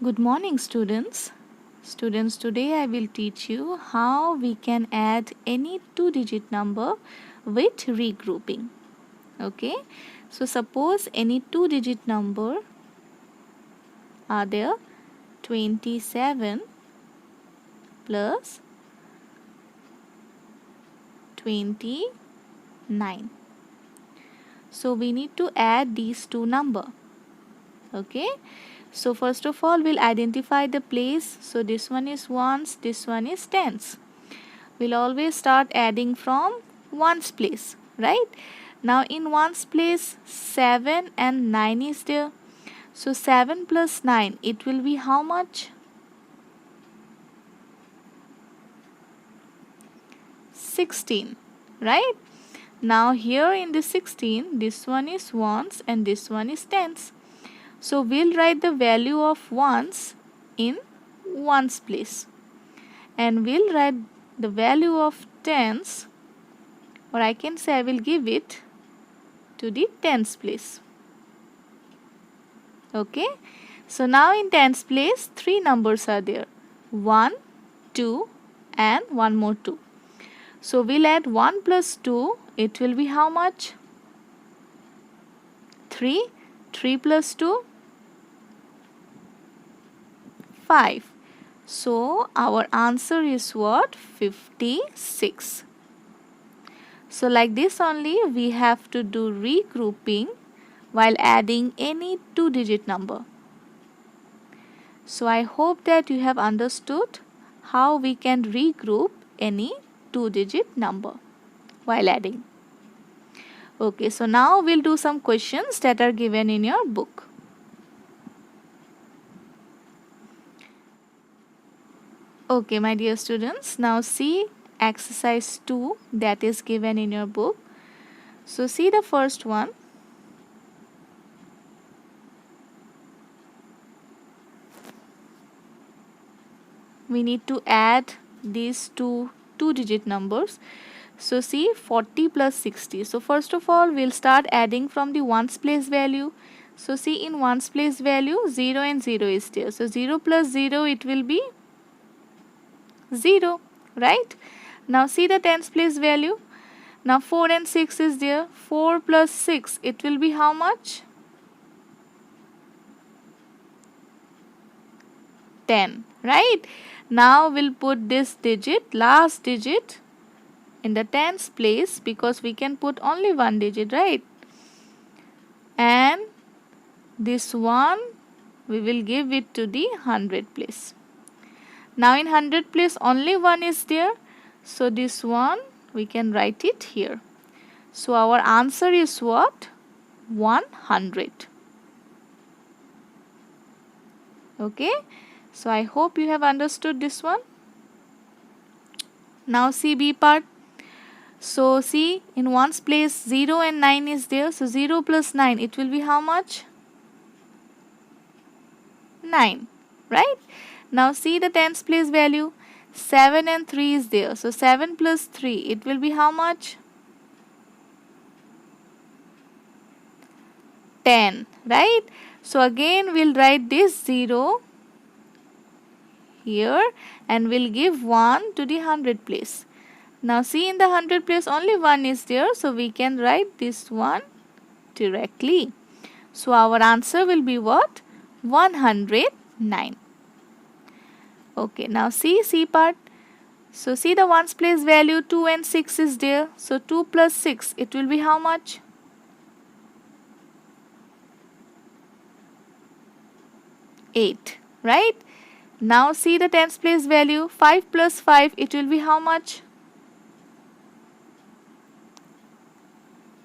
Good morning, students. Students, today I will teach you how we can add any two-digit number with regrouping. Okay, so suppose any two-digit number are there 27 plus 29. So we need to add these two numbers. Okay, so first of all we'll identify the place. So this one is ones, this one is tens. We'll always start adding from ones place, right? Now in ones place 7 and 9 is there. So 7 plus 9, it will be how much? 16, right? Now here in the 16, this one is ones and this one is tens. So we'll write the value of ones in ones place, and we'll write the value of tens, or I can say I will give it to the tens place. Okay, so now in tens place three numbers are there, 1, 2 and one more 2. So we'll add 1 plus 2, it will be how much? 3. 3 plus 2, 5. So our answer is what? 56. So like this only we have to do regrouping while adding any two-digit number. So I hope that you have understood how we can regroup any two-digit number while adding. Okay, so now we'll do some questions that are given in your book. Okay, my dear students, now see exercise 2 that is given in your book. So see the first one. We need to add these two-digit numbers. So see 40 plus 60. So first of all we'll start adding from the ones place value. So see in ones place value 0 and 0 is there. So 0 plus 0 it will be 0, right? Now see the tens place value. Now 4 and 6 is there. 4 plus 6 it will be how much? 10, right? Now we'll put this digit, last digit, in the tens place because we can put only one digit, right? And this one we will give it to the 100 place. Now in 100 place only 1 is there. So this one we can write it here. So our answer is what? 100. Okay. So I hope you have understood this one. Now see B part. So see in ones place 0 and 9 is there. So 0 plus 9 it will be how much? 9, right? Now see the tens place value. 7 and 3 is there. So 7 plus 3 it will be how much? 10, right? So again we'll write this 0 here and we'll give 1 to the 100 place. Now see in the 100 place only 1 is there, so we can write this one directly. So our answer will be what? 109. Okay, now see C part. So see the ones place value 2 and 6 is there. So 2 plus 6 it will be how much? 8, right? Now see the tens place value 5 plus 5 it will be how much?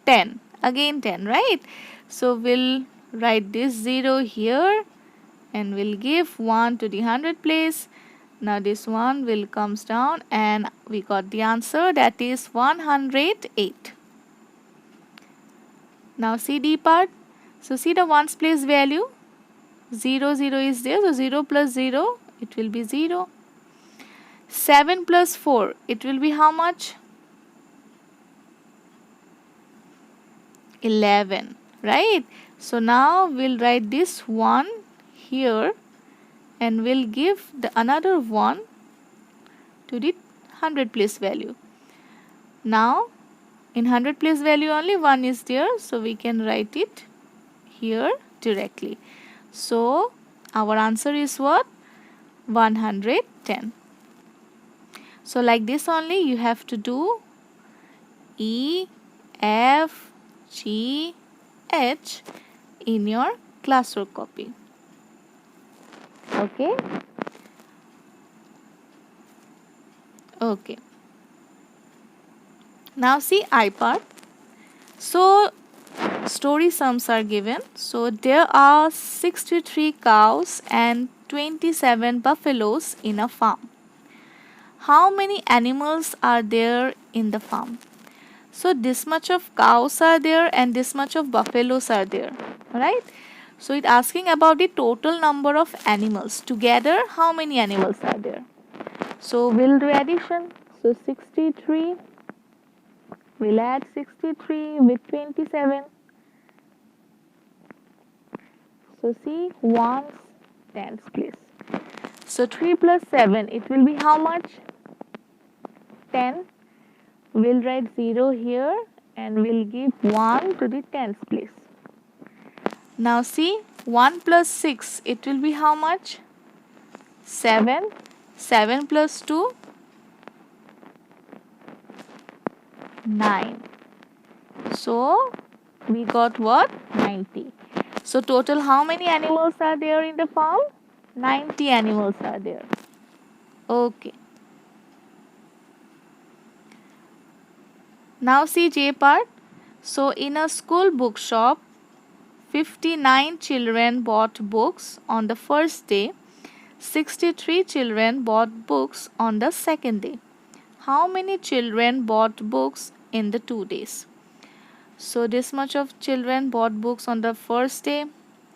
10. Again 10, right? So we'll write this 0 here and we'll give 1 to the 100 place. Now this one will comes down and we got the answer, that is 108. Now see D part. So see the ones place value 0 0 is there. So 0 plus 0 it will be 0. 7 plus 4 it will be how much? 11, right? So now we'll write this one here and we'll give the another 1 to the 100 place value. Now in 100 place value only 1 is there, so we can write it here directly. So our answer is what? 110. So like this only you have to do E, F, G, H in your classwork copy. Okay. Okay. Now see I part. So story sums are given. So there are 63 cows and 27 buffaloes in a farm. How many animals are there in the farm? So this much of cows are there and this much of buffaloes are there, right? So it's asking about the total number of animals. Together, how many animals are there? So we'll do addition. So 63, we'll add 63 with 27. So see, ones, tens place. So 3 plus 7, it will be how much? 10. We'll write 0 here and we'll give 1 to the tens place. Now see, 1 plus 6, it will be how much? 7. 7 plus 2, 9. So we got what? 90. So total how many animals are there in the farm? 90 animals are there. Okay. Now see J part. So in a school bookshop, 59 children bought books on the first day. 63 children bought books on the second day. How many children bought books in the 2 days? So this much of children bought books on the first day.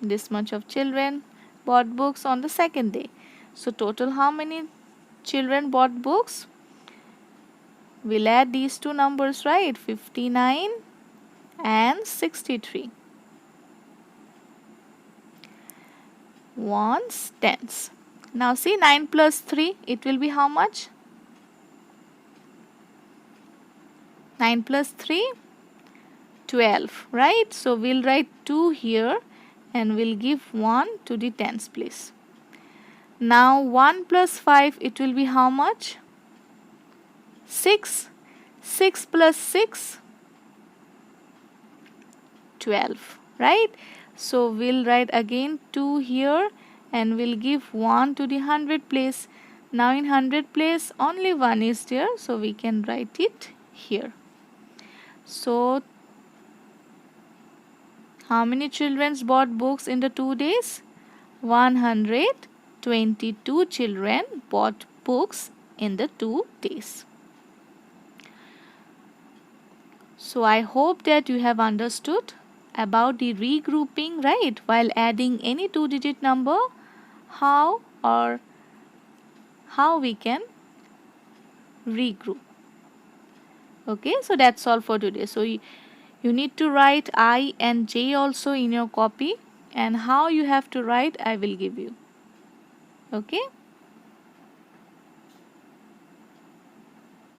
This much of children bought books on the second day. So total how many children bought books? We'll add these two numbers, right? 59 and 63. Ones, tens. Now see 9 plus 3, it will be how much? 9 plus 3, 12, right? So we'll write 2 here and we'll give 1 to the tens place. Now 1 plus 5, it will be how much? 6. 6 plus 6, 12, right? So we'll write again 2 here and we'll give 1 to the 100 place. Now in 100 place only 1 is there, so we can write it here. So how many children bought books in the 2 days? 122 children bought books in the 2 days. So I hope that you have understood about the regrouping, right? While adding any 2-digit number, how we can regroup. Okay, so that's all for today. So you need to write I and J also in your copy, and how you have to write I will give you. Okay.